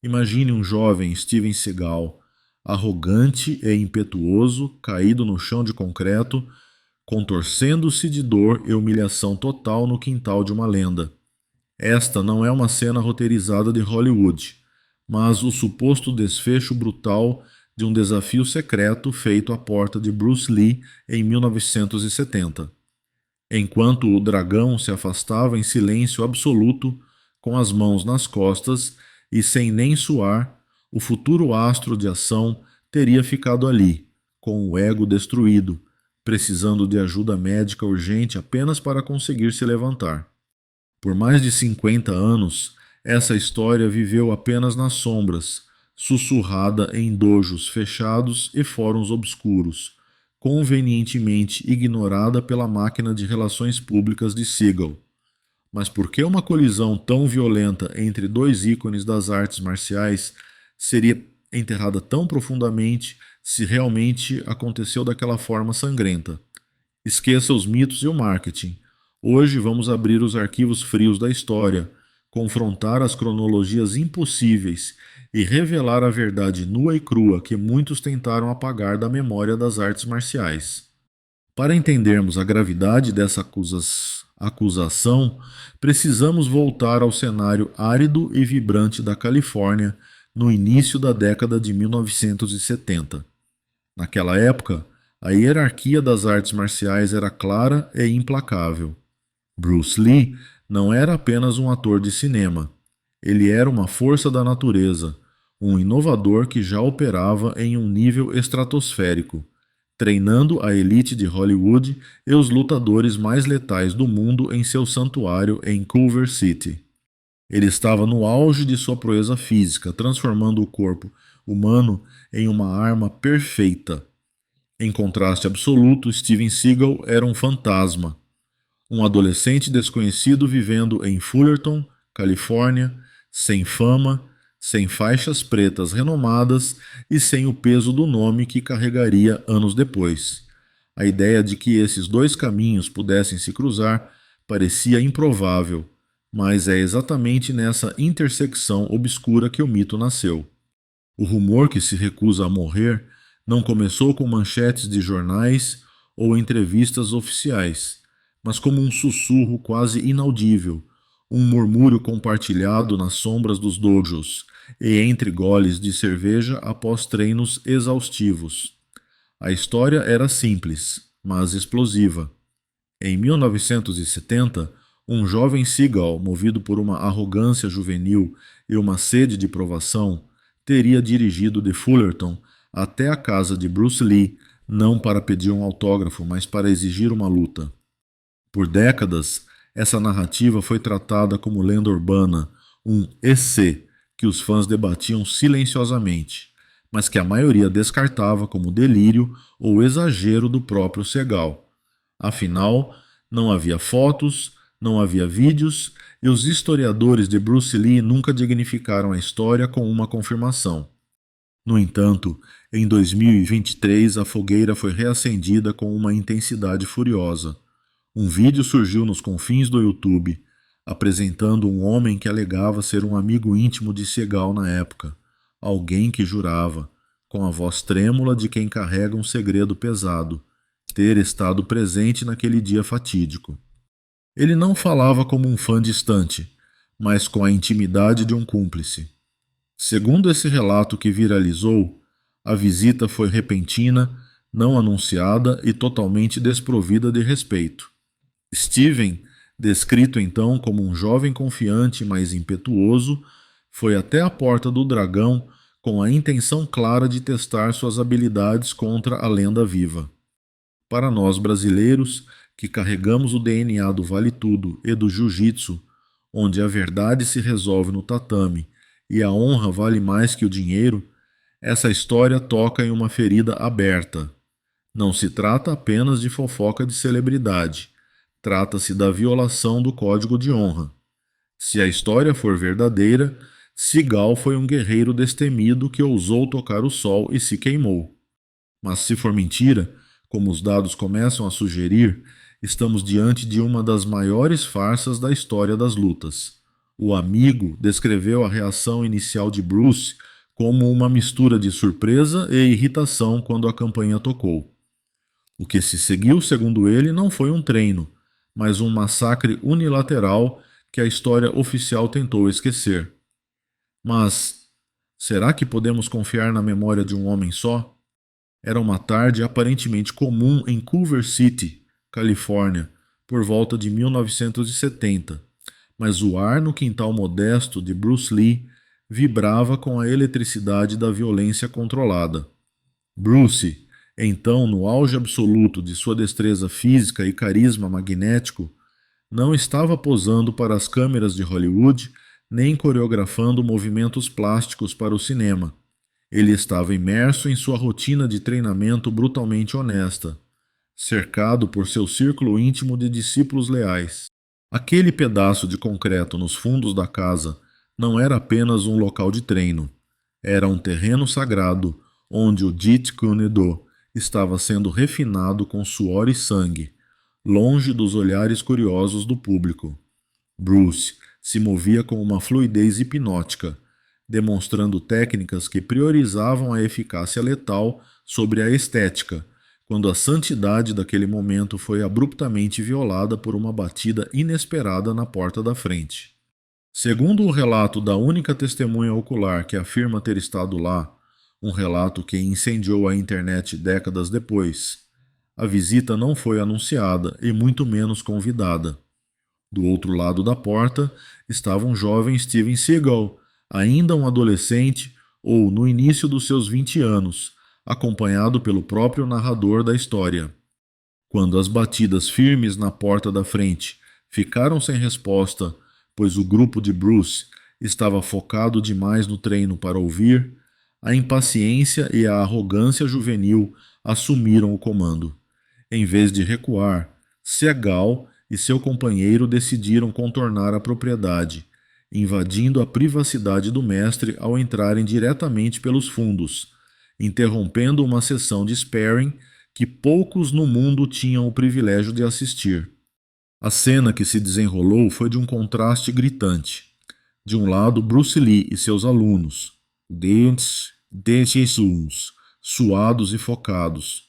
Imagine um jovem Steven Seagal, arrogante e impetuoso, caído no chão de concreto, contorcendo-se de dor e humilhação total no quintal de uma lenda. Esta não é uma cena roteirizada de Hollywood, mas o suposto desfecho brutal de um desafio secreto feito à porta de Bruce Lee em 1970. Enquanto o dragão se afastava em silêncio absoluto, com as mãos nas costas e sem nem suar, o futuro astro de ação teria ficado ali, com o ego destruído, precisando de ajuda médica urgente apenas para conseguir se levantar. Por mais de 50 anos, essa história viveu apenas nas sombras, sussurrada em dojos fechados e fóruns obscuros, convenientemente ignorada pela máquina de relações públicas de Seagal. Mas por que uma colisão tão violenta entre dois ícones das artes marciais seria enterrada tão profundamente se realmente aconteceu daquela forma sangrenta? Esqueça os mitos e o marketing. Hoje vamos abrir os arquivos frios da história, confrontar as cronologias impossíveis e revelar a verdade nua e crua que muitos tentaram apagar da memória das artes marciais. Para entendermos a gravidade dessa acusação, precisamos voltar ao cenário árido e vibrante da Califórnia no início da década de 1970. Naquela época, a hierarquia das artes marciais era clara e implacável. Bruce Lee não era apenas um ator de cinema. Ele era uma força da natureza, um inovador que já operava em um nível estratosférico, treinando a elite de Hollywood e os lutadores mais letais do mundo em seu santuário em Culver City. Ele estava no auge de sua proeza física, transformando o corpo humano em uma arma perfeita. Em contraste absoluto, Steven Seagal era um fantasma, um adolescente desconhecido vivendo em Fullerton, Califórnia, sem fama, sem faixas pretas renomadas e sem o peso do nome que carregaria anos depois. A ideia de que esses dois caminhos pudessem se cruzar parecia improvável, mas é exatamente nessa intersecção obscura que o mito nasceu. O rumor que se recusa a morrer não começou com manchetes de jornais ou entrevistas oficiais, mas como um sussurro quase inaudível, um murmúrio compartilhado nas sombras dos dojos e entre goles de cerveja após treinos exaustivos. A história era simples, mas explosiva. Em 1970, um jovem Seagal, movido por uma arrogância juvenil e uma sede de provação, teria dirigido de Fullerton até a casa de Bruce Lee, não para pedir um autógrafo, mas para exigir uma luta. Por décadas, essa narrativa foi tratada como lenda urbana, um EC que os fãs debatiam silenciosamente, mas que a maioria descartava como delírio ou exagero do próprio Seagal. Afinal, não havia fotos, não havia vídeos, e os historiadores de Bruce Lee nunca dignificaram a história com uma confirmação. No entanto, em 2023 a fogueira foi reacendida com uma intensidade furiosa. Um vídeo surgiu nos confins do YouTube, apresentando um homem que alegava ser um amigo íntimo de Seagal na época, alguém que jurava, com a voz trêmula de quem carrega um segredo pesado, ter estado presente naquele dia fatídico. Ele não falava como um fã distante, mas com a intimidade de um cúmplice. Segundo esse relato que viralizou, a visita foi repentina, não anunciada e totalmente desprovida de respeito. Steven, descrito então como um jovem confiante, mas impetuoso, foi até a porta do dragão com a intenção clara de testar suas habilidades contra a lenda viva. Para nós brasileiros, que carregamos o DNA do Vale Tudo e do Jiu-Jitsu, onde a verdade se resolve no tatame e a honra vale mais que o dinheiro, essa história toca em uma ferida aberta. Não se trata apenas de fofoca de celebridade, trata-se da violação do código de honra. Se a história for verdadeira, Seagal foi um guerreiro destemido que ousou tocar o sol e se queimou. Mas se for mentira, como os dados começam a sugerir, estamos diante de uma das maiores farsas da história das lutas. O amigo descreveu a reação inicial de Bruce como uma mistura de surpresa e irritação quando a campainha tocou. O que se seguiu, segundo ele, não foi um treino, mas um massacre unilateral que a história oficial tentou esquecer. Mas será que podemos confiar na memória de um homem só? Era uma tarde aparentemente comum em Culver City, Califórnia, por volta de 1970, mas o ar no quintal modesto de Bruce Lee vibrava com a eletricidade da violência controlada. Bruce, então no auge absoluto de sua destreza física e carisma magnético, não estava posando para as câmeras de Hollywood nem coreografando movimentos plásticos para o cinema. Ele estava imerso em sua rotina de treinamento brutalmente honesta, cercado por seu círculo íntimo de discípulos leais. Aquele pedaço de concreto nos fundos da casa não era apenas um local de treino. Era um terreno sagrado onde o Jeet Kune Do estava sendo refinado com suor e sangue, longe dos olhares curiosos do público. Bruce se movia com uma fluidez hipnótica, demonstrando técnicas que priorizavam a eficácia letal sobre a estética, quando a santidade daquele momento foi abruptamente violada por uma batida inesperada na porta da frente. Segundo o relato da única testemunha ocular que afirma ter estado lá, um relato que incendiou a internet décadas depois, a visita não foi anunciada e muito menos convidada. Do outro lado da porta estava um jovem Steven Seagal, ainda um adolescente ou no início dos seus 20 anos, acompanhado pelo próprio narrador da história. Quando as batidas firmes na porta da frente ficaram sem resposta, pois o grupo de Bruce estava focado demais no treino para ouvir, a impaciência e a arrogância juvenil assumiram o comando. Em vez de recuar, Seagal e seu companheiro decidiram contornar a propriedade, invadindo a privacidade do mestre ao entrarem diretamente pelos fundos, interrompendo uma sessão de sparring que poucos no mundo tinham o privilégio de assistir. A cena que se desenrolou foi de um contraste gritante. De um lado, Bruce Lee e seus alunos, dentes, suados e focados.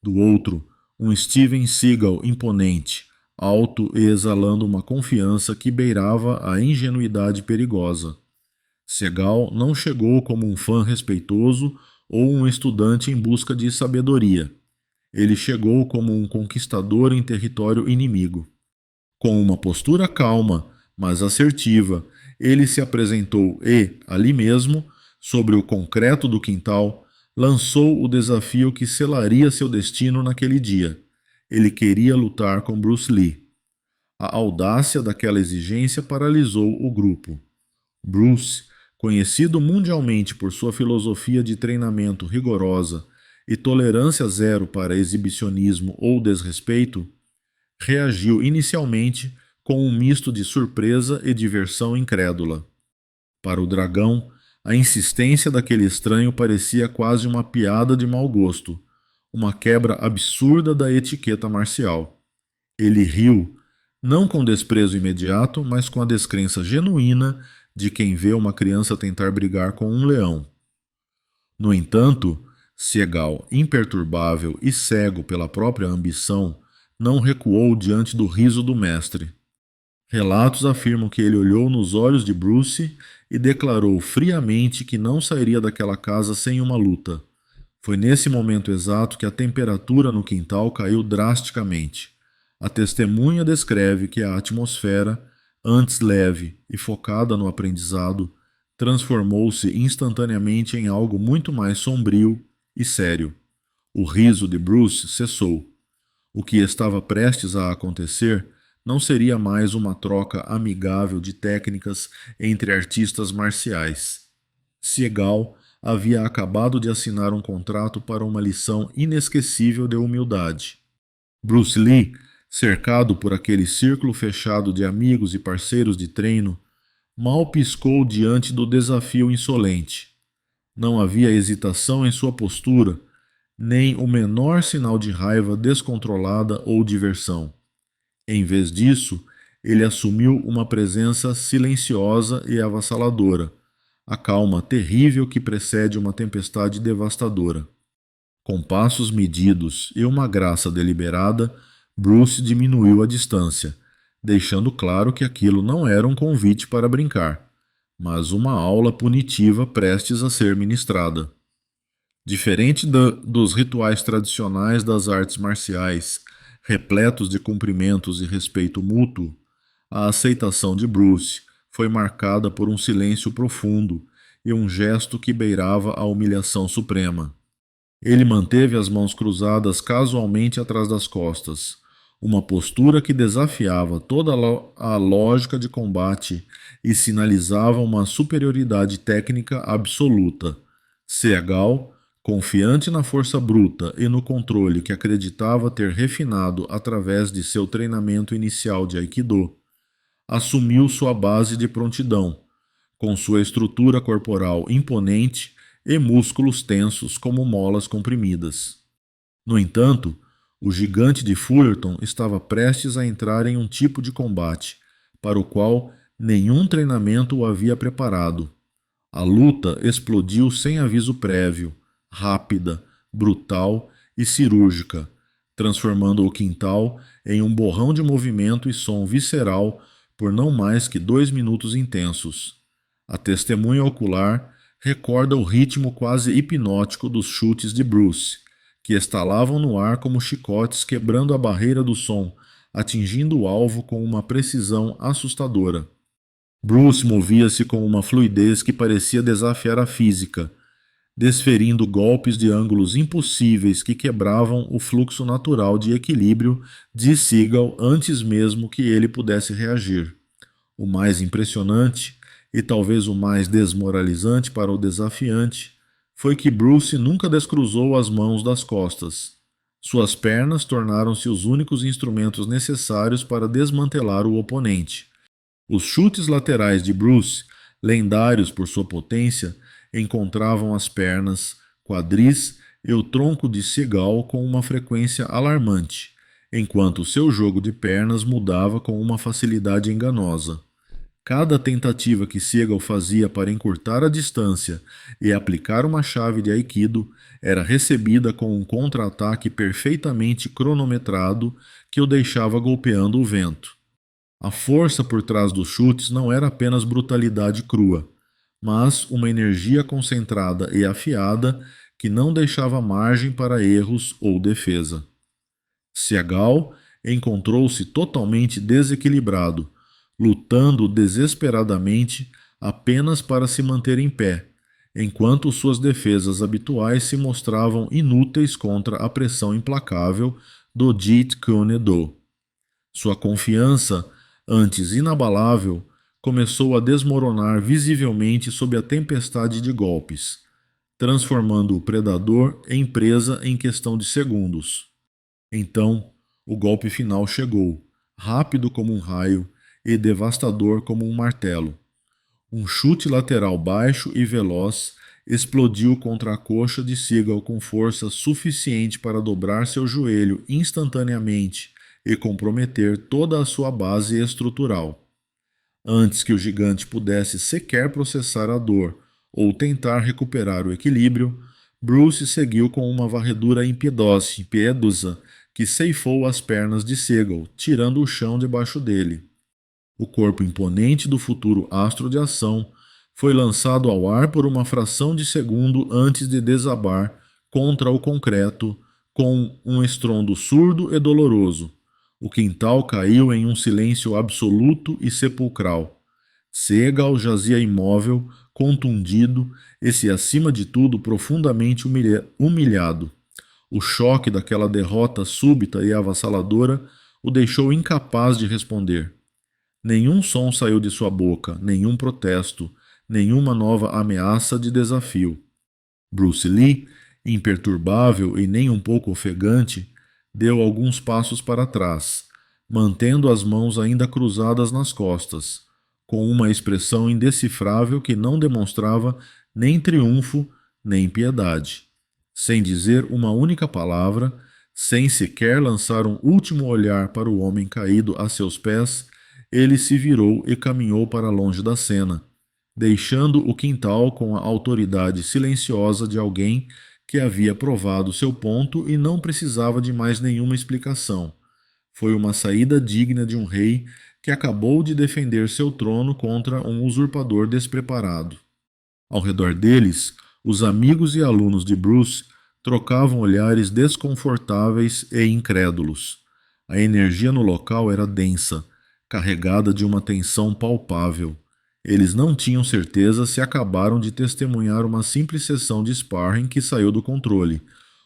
Do outro, um Steven Seagal imponente, alto e exalando uma confiança que beirava a ingenuidade perigosa. Seagal não chegou como um fã respeitoso ou um estudante em busca de sabedoria. Ele chegou como um conquistador em território inimigo. Com uma postura calma, mas assertiva, ele se apresentou e, ali mesmo, sobre o concreto do quintal, lançou o desafio que selaria seu destino naquele dia. Ele queria lutar com Bruce Lee. A audácia daquela exigência paralisou o grupo. Bruce, conhecido mundialmente por sua filosofia de treinamento rigorosa e tolerância zero para exibicionismo ou desrespeito, reagiu inicialmente com um misto de surpresa e diversão incrédula. Para o dragão, a insistência daquele estranho parecia quase uma piada de mau gosto, uma quebra absurda da etiqueta marcial. Ele riu, não com desprezo imediato, mas com a descrença genuína de quem vê uma criança tentar brigar com um leão. No entanto, Seagal, imperturbável e cego pela própria ambição, não recuou diante do riso do mestre. Relatos afirmam que ele olhou nos olhos de Bruce e declarou friamente que não sairia daquela casa sem uma luta. Foi nesse momento exato que a temperatura no quintal caiu drasticamente. A testemunha descreve que a atmosfera, antes leve e focada no aprendizado, transformou-se instantaneamente em algo muito mais sombrio e sério. O riso de Bruce cessou. O que estava prestes a acontecer não seria mais uma troca amigável de técnicas entre artistas marciais. Seagal havia acabado de assinar um contrato para uma lição inesquecível de humildade. Bruce Lee, cercado por aquele círculo fechado de amigos e parceiros de treino, mal piscou diante do desafio insolente. Não havia hesitação em sua postura, nem o menor sinal de raiva descontrolada ou diversão. Em vez disso, ele assumiu uma presença silenciosa e avassaladora, a calma terrível que precede uma tempestade devastadora. Com passos medidos e uma graça deliberada, Bruce diminuiu a distância, deixando claro que aquilo não era um convite para brincar, mas uma aula punitiva prestes a ser ministrada. Diferente dos rituais tradicionais das artes marciais, repletos de cumprimentos e respeito mútuo, a aceitação de Bruce foi marcada por um silêncio profundo e um gesto que beirava a humilhação suprema. Ele manteve as mãos cruzadas casualmente atrás das costas, uma postura que desafiava toda a lógica de combate e sinalizava uma superioridade técnica absoluta. Seagal, confiante na força bruta e no controle que acreditava ter refinado através de seu treinamento inicial de Aikido, assumiu sua base de prontidão, com sua estrutura corporal imponente e músculos tensos como molas comprimidas. No entanto, o gigante de Fullerton estava prestes a entrar em um tipo de combate para o qual nenhum treinamento o havia preparado. A luta explodiu sem aviso prévio, rápida, brutal e cirúrgica, transformando o quintal em um borrão de movimento e som visceral por não mais que 2 minutos intensos. A testemunha ocular recorda o ritmo quase hipnótico dos chutes de Bruce, que estalavam no ar como chicotes quebrando a barreira do som, atingindo o alvo com uma precisão assustadora. Bruce movia-se com uma fluidez que parecia desafiar a física, desferindo golpes de ângulos impossíveis que quebravam o fluxo natural de equilíbrio de Seagal antes mesmo que ele pudesse reagir. O mais impressionante, e talvez o mais desmoralizante para o desafiante, foi que Bruce nunca descruzou as mãos das costas. Suas pernas tornaram-se os únicos instrumentos necessários para desmantelar o oponente. Os chutes laterais de Bruce, lendários por sua potência, encontravam as pernas, quadris e o tronco de Seagal com uma frequência alarmante, enquanto seu jogo de pernas mudava com uma facilidade enganosa. Cada tentativa que Seagal fazia para encurtar a distância e aplicar uma chave de Aikido era recebida com um contra-ataque perfeitamente cronometrado que o deixava golpeando o vento. A força por trás dos chutes não era apenas brutalidade crua, mas uma energia concentrada e afiada que não deixava margem para erros ou defesa. Seagal encontrou-se totalmente desequilibrado, lutando desesperadamente apenas para se manter em pé, enquanto suas defesas habituais se mostravam inúteis contra a pressão implacável do Jeet Kune Do. Sua confiança, antes inabalável, começou a desmoronar visivelmente sob a tempestade de golpes, transformando o predador em presa em questão de segundos. Então, o golpe final chegou, rápido como um raio e devastador como um martelo. Um chute lateral baixo e veloz explodiu contra a coxa de Seagal com força suficiente para dobrar seu joelho instantaneamente e comprometer toda a sua base estrutural. Antes que o gigante pudesse sequer processar a dor ou tentar recuperar o equilíbrio, Bruce seguiu com uma varredura impiedosa que ceifou as pernas de Seagal, tirando o chão debaixo dele. O corpo imponente do futuro astro de ação foi lançado ao ar por uma fração de segundo antes de desabar contra o concreto com um estrondo surdo e doloroso. O quintal caiu em um silêncio absoluto e sepulcral. Seagal jazia imóvel, contundido e, se acima de tudo, profundamente humilhado. O choque daquela derrota súbita e avassaladora o deixou incapaz de responder. Nenhum som saiu de sua boca, nenhum protesto, nenhuma nova ameaça de desafio. Bruce Lee, imperturbável e nem um pouco ofegante, deu alguns passos para trás, mantendo as mãos ainda cruzadas nas costas, com uma expressão indecifrável que não demonstrava nem triunfo nem piedade. Sem dizer uma única palavra, sem sequer lançar um último olhar para o homem caído a seus pés, ele se virou e caminhou para longe da cena, deixando o quintal com a autoridade silenciosa de alguém que havia provado seu ponto e não precisava de mais nenhuma explicação. Foi uma saída digna de um rei que acabou de defender seu trono contra um usurpador despreparado. Ao redor deles, os amigos e alunos de Bruce trocavam olhares desconfortáveis e incrédulos. A energia no local era densa, carregada de uma tensão palpável. Eles não tinham certeza se acabaram de testemunhar uma simples sessão de sparring que saiu do controle,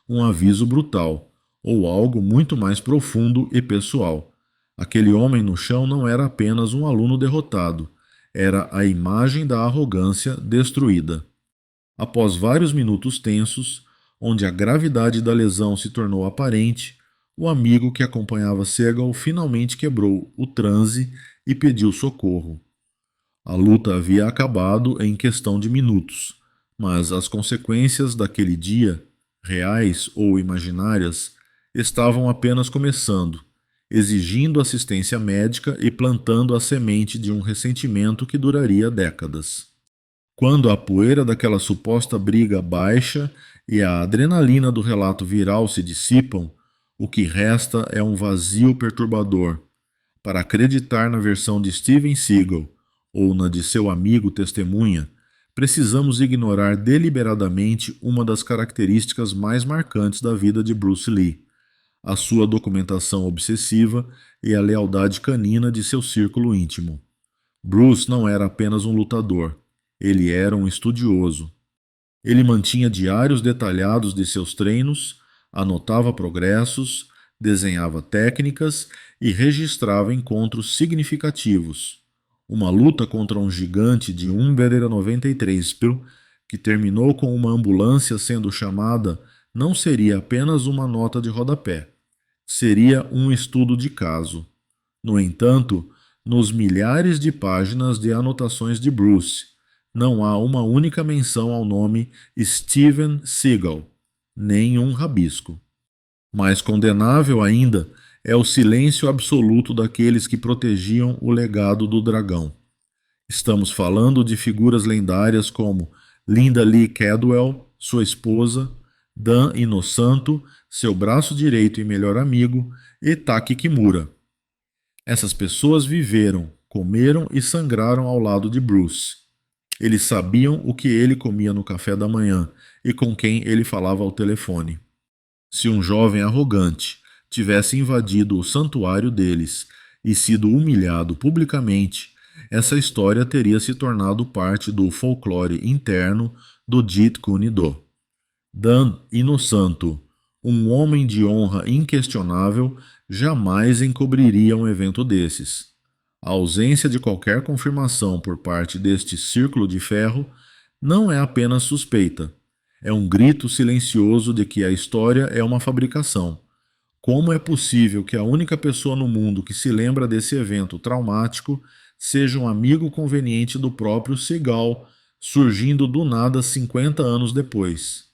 um aviso brutal, ou algo muito mais profundo e pessoal. Aquele homem no chão não era apenas um aluno derrotado, era a imagem da arrogância destruída. Após vários minutos tensos, onde a gravidade da lesão se tornou aparente, o amigo que acompanhava Segal finalmente quebrou o transe e pediu socorro. A luta havia acabado em questão de minutos, mas as consequências daquele dia, reais ou imaginárias, estavam apenas começando, exigindo assistência médica e plantando a semente de um ressentimento que duraria décadas. Quando a poeira daquela suposta briga baixa e a adrenalina do relato viral se dissipam, o que resta é um vazio perturbador. Para acreditar na versão de Steven Seagal ou na de seu amigo testemunha, precisamos ignorar deliberadamente uma das características mais marcantes da vida de Bruce Lee: a sua documentação obsessiva e a lealdade canina de seu círculo íntimo. Bruce não era apenas um lutador, ele era um estudioso. Ele mantinha diários detalhados de seus treinos, anotava progressos, desenhava técnicas e registrava encontros significativos. Uma luta contra um gigante de 1,93 kg, que terminou com uma ambulância sendo chamada, não seria apenas uma nota de rodapé. Seria um estudo de caso. No entanto, nos milhares de páginas de anotações de Bruce, não há uma única menção ao nome Steven Seagal, nem um rabisco. Mais condenável ainda é o silêncio absoluto daqueles que protegiam o legado do dragão. Estamos falando de figuras lendárias como Linda Lee Cadwell, sua esposa, Dan Inosanto, seu braço direito e melhor amigo, e Taki Kimura. Essas pessoas viveram, comeram e sangraram ao lado de Bruce. Eles sabiam o que ele comia no café da manhã e com quem ele falava ao telefone. Se um jovem arrogante tivesse invadido o santuário deles e sido humilhado publicamente, essa história teria se tornado parte do folclore interno do Jeet Kune Do. Dan Inosanto, um homem de honra inquestionável, jamais encobriria um evento desses. A ausência de qualquer confirmação por parte deste círculo de ferro não é apenas suspeita, é um grito silencioso de que a história é uma fabricação. Como é possível que a única pessoa no mundo que se lembra desse evento traumático seja um amigo conveniente do próprio Seagal, surgindo do nada 50 anos depois?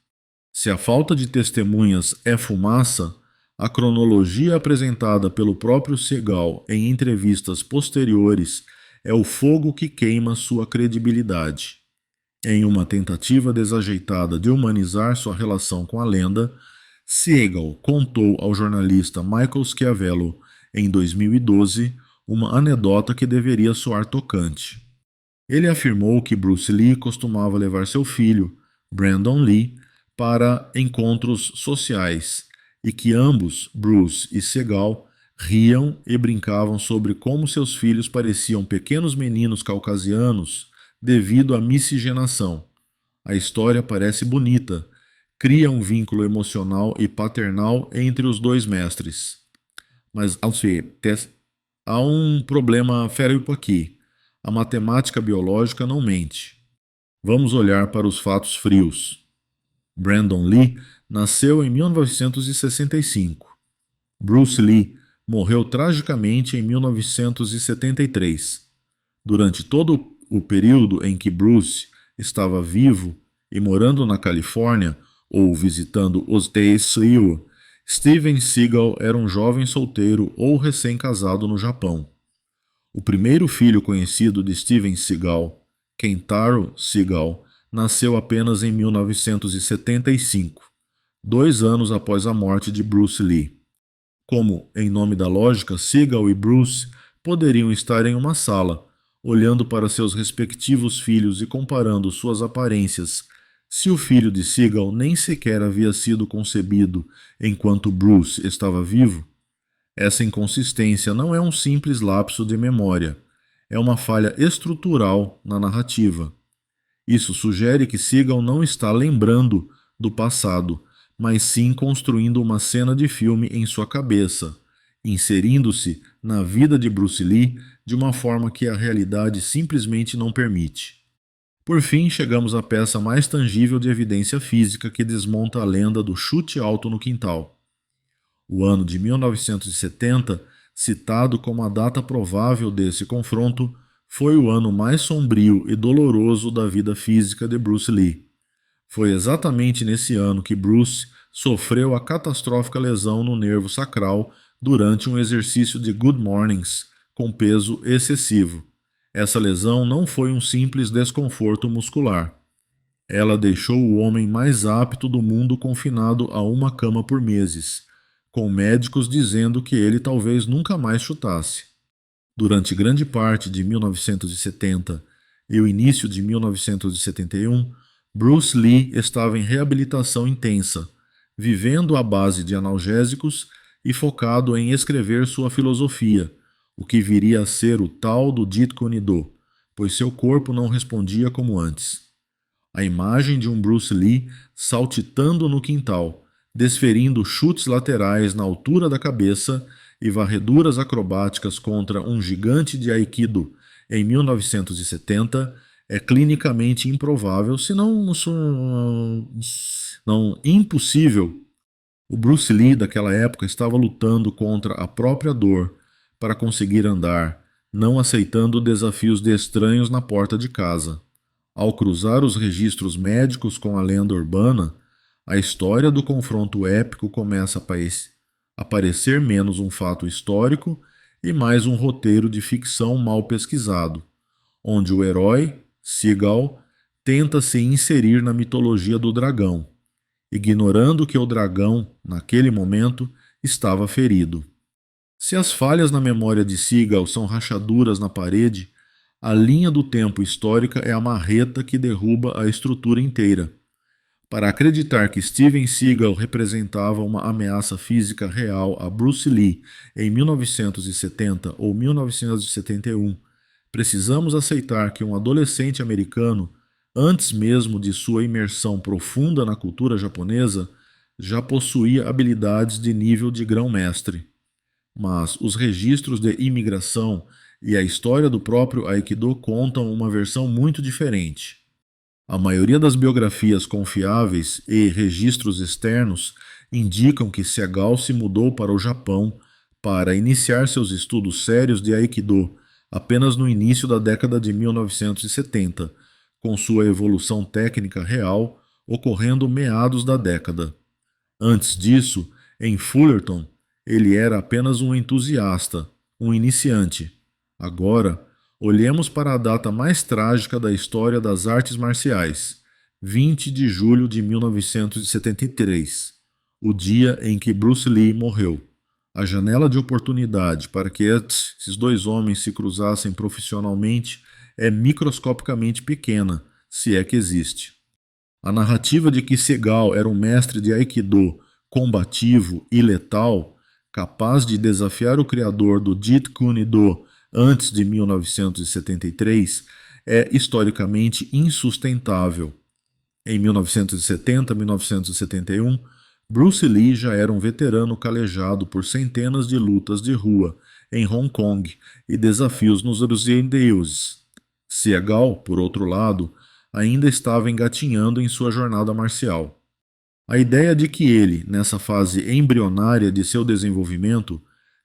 Se a falta de testemunhas é fumaça, a cronologia apresentada pelo próprio Seagal em entrevistas posteriores é o fogo que queima sua credibilidade. Em uma tentativa desajeitada de humanizar sua relação com a lenda, Seagal contou ao jornalista Michael Schiavello, em 2012, uma anedota que deveria soar tocante. Ele afirmou que Bruce Lee costumava levar seu filho, Brandon Lee, para encontros sociais e que ambos, Bruce e Seagal, riam e brincavam sobre como seus filhos pareciam pequenos meninos caucasianos devido à miscigenação. A história parece bonita, cria um vínculo emocional e paternal entre os dois mestres. Mas, há um problema sério aqui. A matemática biológica não mente. Vamos olhar para os fatos frios. Brandon Lee nasceu em 1965. Bruce Lee morreu tragicamente em 1973. Durante todo o período em que Bruce estava vivo e morando na Califórnia ou visitando os TSU, Steven Seagal era um jovem solteiro ou recém-casado no Japão. O primeiro filho conhecido de Steven Seagal, Kentaro Seagal, nasceu apenas em 1975, 2 anos após a morte de Bruce Lee. Como, em nome da lógica, Seagal e Bruce poderiam estar em uma sala, olhando para seus respectivos filhos e comparando suas aparências, se o filho de Seagal nem sequer havia sido concebido enquanto Bruce estava vivo? Essa inconsistência não é um simples lapso de memória, é uma falha estrutural na narrativa. Isso sugere que Seagal não está lembrando do passado, mas sim construindo uma cena de filme em sua cabeça, inserindo-se na vida de Bruce Lee de uma forma que a realidade simplesmente não permite. Por fim, chegamos à peça mais tangível de evidência física que desmonta a lenda do chute alto no quintal. O ano de 1970, citado como a data provável desse confronto, foi o ano mais sombrio e doloroso da vida física de Bruce Lee. Foi exatamente nesse ano que Bruce sofreu a catastrófica lesão no nervo sacral durante um exercício de Good Mornings com peso excessivo. Essa lesão não foi um simples desconforto muscular. Ela deixou o homem mais apto do mundo confinado a uma cama por meses, com médicos dizendo que ele talvez nunca mais chutasse. Durante grande parte de 1970 e o início de 1971, Bruce Lee estava em reabilitação intensa, vivendo à base de analgésicos e focado em escrever sua filosofia, o que viria a ser o tal do Jeet Kune Do, pois seu corpo não respondia como antes. A imagem de um Bruce Lee saltitando no quintal, desferindo chutes laterais na altura da cabeça e varreduras acrobáticas contra um gigante de Aikido em 1970 é clinicamente improvável, se não impossível. O Bruce Lee daquela época estava lutando contra a própria dor para conseguir andar, não aceitando desafios de estranhos na porta de casa. Ao cruzar os registros médicos com a lenda urbana, a história do confronto épico começa a parecer menos um fato histórico e mais um roteiro de ficção mal pesquisado, onde o herói, Seagal, tenta se inserir na mitologia do dragão, ignorando que o dragão, naquele momento, estava ferido. Se as falhas na memória de Seagal são rachaduras na parede, a linha do tempo histórica é a marreta que derruba a estrutura inteira. Para acreditar que Steven Seagal representava uma ameaça física real a Bruce Lee em 1970 ou 1971, precisamos aceitar que um adolescente americano, antes mesmo de sua imersão profunda na cultura japonesa, já possuía habilidades de nível de grão-mestre. Mas os registros de imigração e a história do próprio Aikido contam uma versão muito diferente. A maioria das biografias confiáveis e registros externos indicam que Seagal se mudou para o Japão para iniciar seus estudos sérios de Aikido apenas no início da década de 1970, com sua evolução técnica real ocorrendo meados da década. Antes disso, em Fullerton, ele era apenas um entusiasta, um iniciante. Agora, olhemos para a data mais trágica da história das artes marciais, 20 de julho de 1973, o dia em que Bruce Lee morreu. A janela de oportunidade para que esses dois homens se cruzassem profissionalmente é microscopicamente pequena, se é que existe. A narrativa de que Seagal era um mestre de Aikido combativo e letal, capaz de desafiar o criador do Jeet Kune Do antes de 1973, é historicamente insustentável. Em 1970 e 1971, Bruce Lee já era um veterano calejado por centenas de lutas de rua em Hong Kong e desafios nos Brazilians. Seagal, por outro lado, ainda estava engatinhando em sua jornada marcial. A ideia de que ele, nessa fase embrionária de seu desenvolvimento,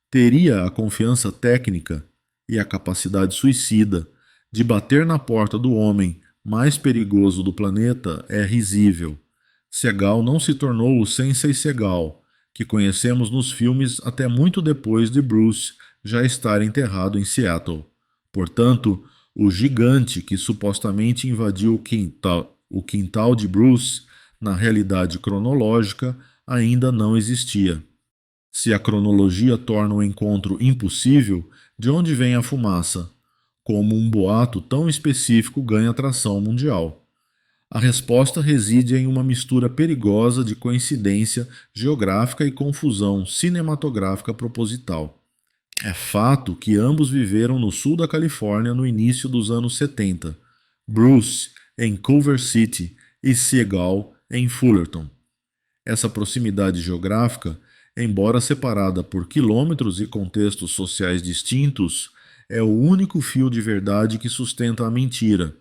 teria a confiança técnica e a capacidade suicida de bater na porta do homem mais perigoso do planeta é risível. Seagal não se tornou o Sensei Seagal, que conhecemos nos filmes até muito depois de Bruce já estar enterrado em Seattle. Portanto, o gigante que supostamente invadiu o quintal de Bruce, na realidade cronológica, ainda não existia. Se a cronologia torna o encontro impossível, de onde vem a fumaça? Como um boato tão específico ganha atração mundial? A resposta reside em uma mistura perigosa de coincidência geográfica e confusão cinematográfica proposital. É fato que ambos viveram no sul da Califórnia no início dos anos 70, Bruce em Culver City e Seagal em Fullerton. Essa proximidade geográfica, embora separada por quilômetros e contextos sociais distintos, é o único fio de verdade que sustenta a mentira.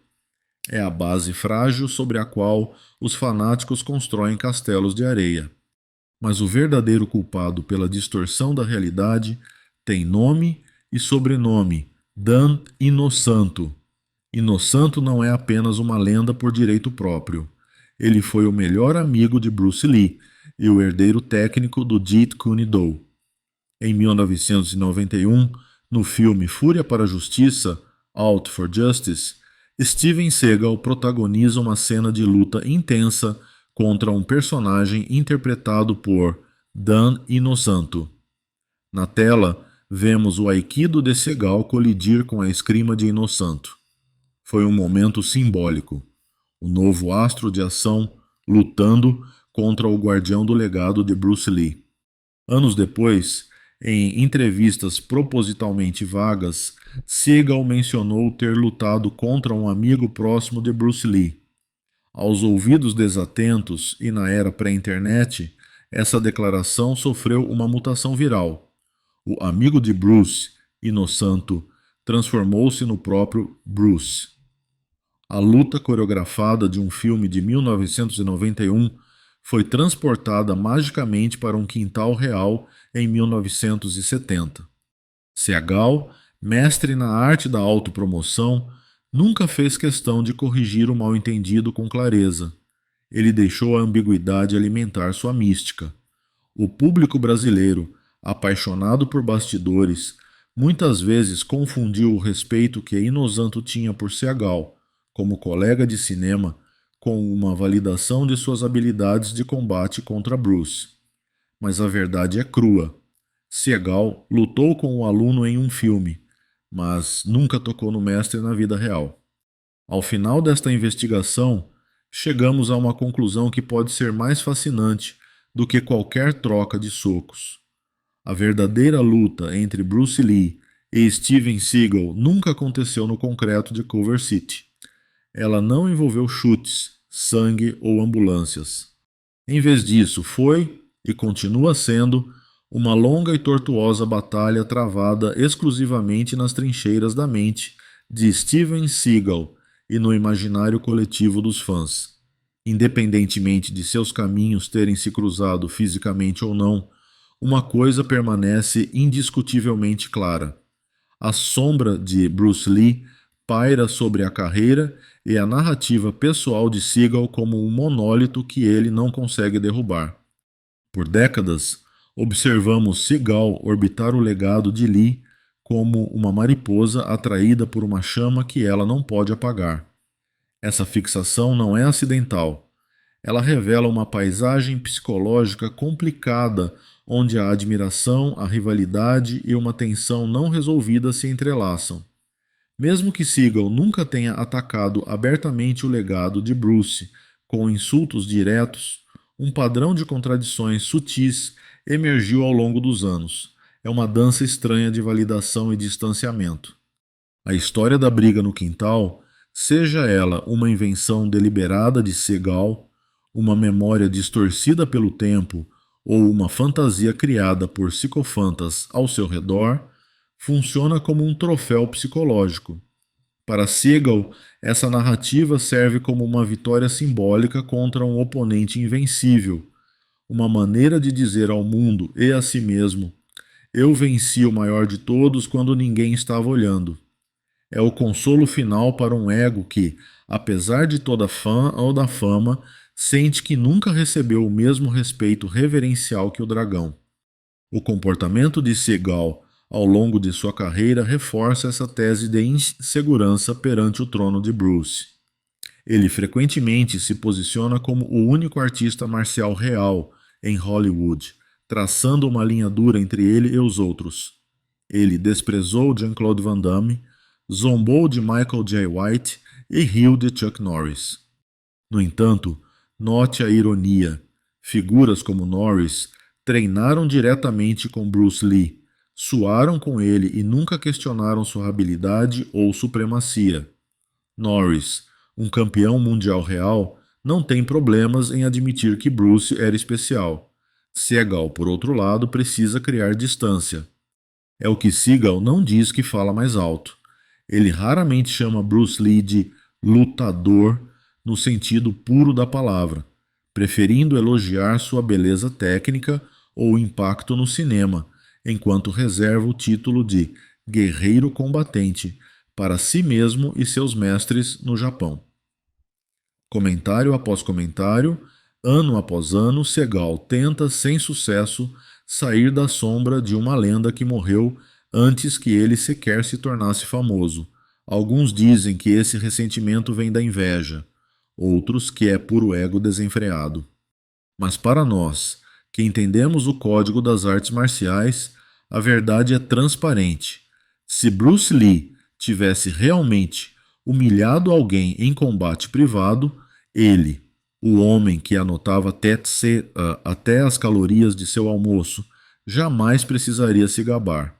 É a base frágil sobre a qual os fanáticos constroem castelos de areia. Mas o verdadeiro culpado pela distorção da realidade tem nome e sobrenome: Dan Inosanto. Inosanto não é apenas uma lenda por direito próprio. Ele foi o melhor amigo de Bruce Lee e o herdeiro técnico do Jeet Kune Do. Em 1991, no filme Fúria para a Justiça, Out for Justice, Steven Seagal protagoniza uma cena de luta intensa contra um personagem interpretado por Dan Inosanto. Na tela, vemos o aikido de Seagal colidir com a esgrima de Inosanto. Foi um momento simbólico. O novo astro de ação lutando contra o guardião do legado de Bruce Lee. Anos depois, em entrevistas propositalmente vagas, Seagal mencionou ter lutado contra um amigo próximo de Bruce Lee. Aos ouvidos desatentos e na era pré-internet, essa declaração sofreu uma mutação viral. O amigo de Bruce, Inosanto, transformou-se no próprio Bruce. A luta coreografada de um filme de 1991 foi transportada magicamente para um quintal real em 1970. Seagal, mestre na arte da autopromoção, nunca fez questão de corrigir o mal-entendido com clareza. Ele deixou a ambiguidade alimentar sua mística. O público brasileiro, apaixonado por bastidores, muitas vezes confundiu o respeito que Inosanto tinha por Seagal, como colega de cinema, com uma validação de suas habilidades de combate contra Bruce. Mas a verdade é crua. Seagal lutou com o aluno em um filme, mas nunca tocou no mestre na vida real. Ao final desta investigação, chegamos a uma conclusão que pode ser mais fascinante do que qualquer troca de socos. A verdadeira luta entre Bruce Lee e Steven Seagal nunca aconteceu no concreto de Culver City. Ela não envolveu chutes, sangue ou ambulâncias. Em vez disso, foi, e continua sendo, uma longa e tortuosa batalha travada exclusivamente nas trincheiras da mente de Steven Seagal e no imaginário coletivo dos fãs. Independentemente de seus caminhos terem se cruzado fisicamente ou não, uma coisa permanece indiscutivelmente clara. A sombra de Bruce Lee paira sobre a carreira e a narrativa pessoal de Seagal como um monólito que ele não consegue derrubar. Por décadas, observamos Seagal orbitar o legado de Lee como uma mariposa atraída por uma chama que ela não pode apagar. Essa fixação não é acidental. Ela revela uma paisagem psicológica complicada onde a admiração, a rivalidade e uma tensão não resolvida se entrelaçam. Mesmo que Seagal nunca tenha atacado abertamente o legado de Bruce com insultos diretos, um padrão de contradições sutis emergiu ao longo dos anos. É uma dança estranha de validação e distanciamento. A história da briga no quintal, seja ela uma invenção deliberada de Seagal, uma memória distorcida pelo tempo ou uma fantasia criada por psicofantas ao seu redor, funciona como um troféu psicológico. Para Seagal, essa narrativa serve como uma vitória simbólica contra um oponente invencível, uma maneira de dizer ao mundo e a si mesmo: eu venci o maior de todos quando ninguém estava olhando. É o consolo final para um ego que, apesar de toda fã ou da fama, sente que nunca recebeu o mesmo respeito reverencial que o dragão. O comportamento de Seagal ao longo de sua carreira, reforça essa tese de insegurança perante o trono de Bruce. Ele frequentemente se posiciona como o único artista marcial real em Hollywood, traçando uma linha dura entre ele e os outros. Ele desprezou Jean-Claude Van Damme, zombou de Michael J. White e riu de Chuck Norris. No entanto, note a ironia. Figuras como Norris treinaram diretamente com Bruce Lee, suaram com ele e nunca questionaram sua habilidade ou supremacia. Norris, um campeão mundial real, não tem problemas em admitir que Bruce era especial. Seagal, por outro lado, precisa criar distância. É o que Seagal não diz que fala mais alto. Ele raramente chama Bruce Lee de lutador no sentido puro da palavra, preferindo elogiar sua beleza técnica ou impacto no cinema, enquanto reserva o título de guerreiro combatente para si mesmo e seus mestres no Japão. Comentário após comentário, ano após ano, Seagal tenta, sem sucesso, sair da sombra de uma lenda que morreu antes que ele sequer se tornasse famoso. Alguns dizem que esse ressentimento vem da inveja, outros que é puro ego desenfreado. Mas para nós, que entendemos o código das artes marciais, a verdade é transparente. Se Bruce Lee tivesse realmente humilhado alguém em combate privado, ele, o homem que anotava até as calorias de seu almoço, jamais precisaria se gabar.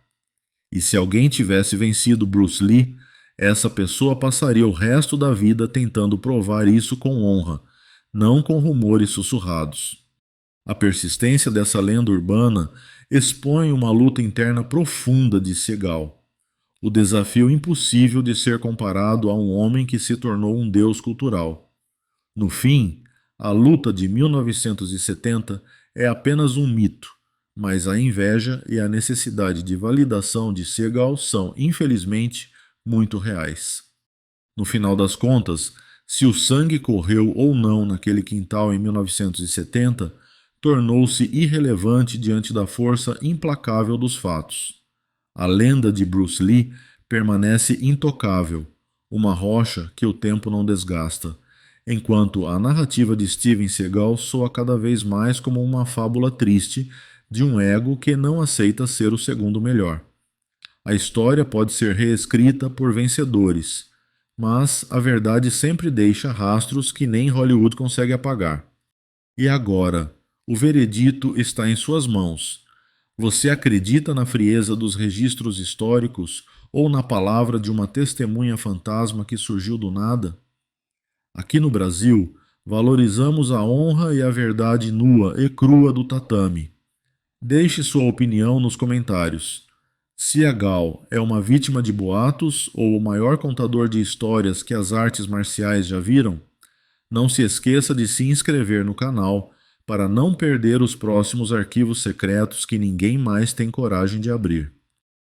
E se alguém tivesse vencido Bruce Lee, essa pessoa passaria o resto da vida tentando provar isso com honra, não com rumores sussurrados. A persistência dessa lenda urbana expõe uma luta interna profunda de Seagal. O desafio impossível de ser comparado a um homem que se tornou um deus cultural. No fim, a luta de 1970 é apenas um mito, mas a inveja e a necessidade de validação de Seagal são, infelizmente, muito reais. No final das contas, se o sangue correu ou não naquele quintal em 1970, tornou-se irrelevante diante da força implacável dos fatos. A lenda de Bruce Lee permanece intocável, uma rocha que o tempo não desgasta, enquanto a narrativa de Steven Seagal soa cada vez mais como uma fábula triste de um ego que não aceita ser o segundo melhor. A história pode ser reescrita por vencedores, mas a verdade sempre deixa rastros que nem Hollywood consegue apagar. E agora, o veredito está em suas mãos. Você acredita na frieza dos registros históricos ou na palavra de uma testemunha fantasma que surgiu do nada? Aqui no Brasil, valorizamos a honra e a verdade nua e crua do tatame. Deixe sua opinião nos comentários. Seagal é uma vítima de boatos ou o maior contador de histórias que as artes marciais já viram? Não se esqueça de se inscrever no canal para não perder os próximos arquivos secretos que ninguém mais tem coragem de abrir.